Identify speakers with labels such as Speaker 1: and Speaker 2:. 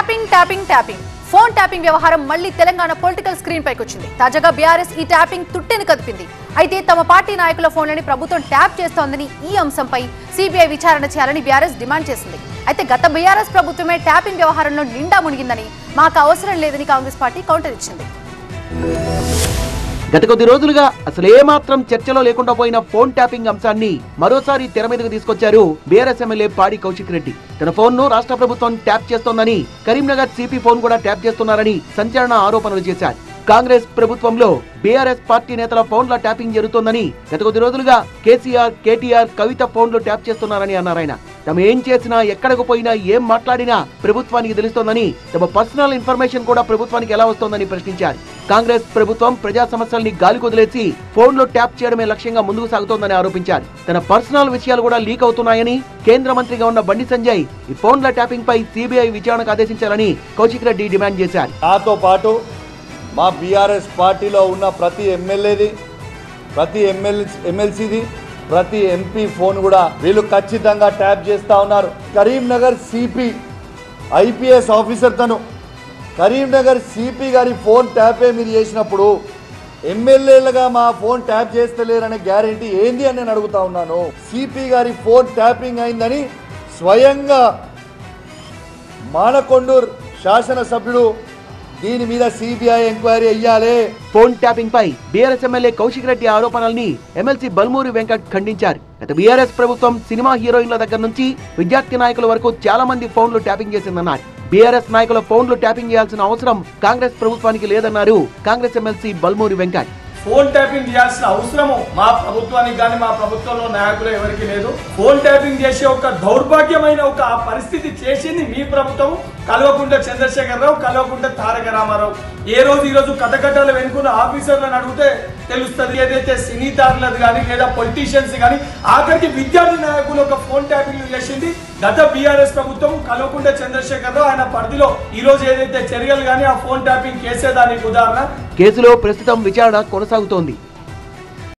Speaker 1: Tapping tapping tapping phone tapping వ్యవహారం మళ్లీ Telangana political screen పైకి వచ్చింది. తాజాగా బీఆర్ఎస్ ఈ ట్యాపింగ్ తుట్టెని కదిపింది. అయితే తమ పార్టీ నాయకుల ఫోన్లని ప్రభుత్వం ట్యాప్ చేస్తోందని ఈ అంశంపై సిబిఐ విచారణ చేయాలని బీఆర్ఎస్ డిమాండ్ చేసింది. అయితే గత బీఆర్ఎస్ ప్రభుత్వమే ట్యాపింగ్ వ్యవహారంలో నిండా మునిగిందని, మాకు అవసరం లేదని కాంగ్రెస్ పార్టీ కౌంటర్ ఇచ్చింది.
Speaker 2: గత కొద్ది రోజులుగా అసలు ఏమాత్రం చర్చలో లేకుండా పోయిన ఫోన్ ట్యాపింగ్ అంశాన్ని మరోసారి తెర మీదకు తీసుకొచ్చారు బీఆర్ఎస్ ఎమ్మెల్యే పాడి కౌశిక్ రెడ్డి. తన ఫోన్ ను రాష్ట్ర ప్రభుత్వం ట్యాప్ చేస్తోందని, కరీంనగర్ సిపి ఫోన్ కూడా ట్యాప్ చేస్తున్నారని సంచలన ఆరోపణలు చేశారు. కాంగ్రెస్ ప్రభుత్వంలో బీఆర్ఎస్ పార్టీ నేతల ఫోన్ల ట్యాపింగ్ జరుగుతోందని, గత కొద్ది రోజులుగా కేసీఆర్, కేటీఆర్, కవిత ఫోన్లు ట్యాప్ చేస్తున్నారని అన్నారు ఆయన. తమ ఏం చేసినా, ఎక్కడకు పోయినా, ఏం మాట్లాడినా ప్రభుత్వానికి తెలుస్తోందని, తమ పర్సనల్ ఇన్ఫర్మేషన్ కూడా ప్రభుత్వానికి ఎలా వస్తోందని ప్రశ్నించారు. కాంగ్రెస్ ప్రభుత్వం ప్రజా సమస్యల్ని గాలికి వదిలేసి ఫోన్లో ట్యాప్ చేయడమే లక్ష్యంగా ముందుకు సాగుతోందని ఆరోపించారు. తన పర్సనల్ విషయాలు కూడా లీక్ అవుతున్నాయని, కేంద్ర మంత్రిగా ఉన్న బండి సంజయ్ ఈ ఫోన్ల ట్యాపింగ్ పై సిబిఐ విచారణకు ఆదేశించాలని కౌశిక్ రెడ్డి డిమాండ్ చేశారు.
Speaker 3: నాతో పాటు మా బీఆర్ఎస్ పార్టీలో ఉన్న ప్రతి ఎమ్మెల్యేది, ప్రతి ఎమ్మెల్సీది, ప్రతి ఎంపీ ఫోన్ కూడా వీళ్ళు ఖచ్చితంగా ట్యాప్ చేస్తూ ఉన్నారు. కరీంనగర్ సిపి ఐపీఎస్ ఆఫీసర్ తను, కరీంనగర్ సిపి గారి ఫోన్ ట్యాపే మీరు చేసినప్పుడు ఎమ్మెల్యేలుగా మా ఫోన్ ట్యాప్ చేస్తలేరనే గ్యారెంటీ ఏంది అని నేను అడుగుతా ఉన్నాను. సిపి గారి ఫోన్ ట్యాపింగ్ అయిందని స్వయంగా మానకొండూరు శాసనసభ్యుడు దీని మీద సిబిఐ ఎంక్వైరీ అయ్యాలి.
Speaker 2: ఫోన్ ట్యాపింగ్ పై బీఆర్ఎస్ ఎమ్మెల్యే కౌశిక్ రెడ్డి ఆరోపణల్ని ఎమ్మెల్సీ బల్మూరి వెంకట్ ఖండించారు. గత బీఆర్ఎస్ ప్రభుత్వం సినిమా హీరోయిన్ల దగ్గర నుంచి విద్యార్థి నాయకుల వరకు చాలా మంది ఫోన్లు ట్యాపింగ్ చేసిందన్నారు. బీఆర్ఎస్ నాయకుల ఫోన్లు ట్యాపింగ్ చేయాల్సిన అవసరం కాంగ్రెస్ ప్రభుత్వానికి లేదన్నారు Congress MLC Balmuri Venkat.
Speaker 4: Phone tapping చేయాల్సిన అవసరము మా ప్రభుత్వానికి కానీ మా ప్రభుత్వంలో నాయకులు ఎవరికి లేదు. ఫోన్ ట్యాపింగ్ చేసే ఒక దౌర్భాగ్యమైన ఒక పరిస్థితి చేసింది మీ ప్రభుత్వం. కల్వకుంట్ల చంద్రశేఖరరావు, కల్వకుంట్ల తారక రామారావు. ఈ రోజు కథకట్టాలు వెనుకున్న ఆఫీసర్లను అడిగితే తెలుస్తుంది. ఏదైతే సినీ తారులది కానీ లేదా పొలిటీషియన్స్ కానీ ఆఖరికి విద్యార్థి నాయకులు ఒక ఫోన్ ట్యాపింగ్ చేసింది గత బీఆర్ఎస్ ప్రభుత్వం. కల్వకుంట్ల చంద్రశేఖరరావు ఆయన పరిధిలో ఈ రోజు ఏదైతే చర్యలు కానీ ఆ ఫోన్ ట్యాపింగ్ చేసేదానికి ఉదాహరణ.
Speaker 2: కేసులో ప్రస్తుతం విచారణ కొనసాగుతోంది.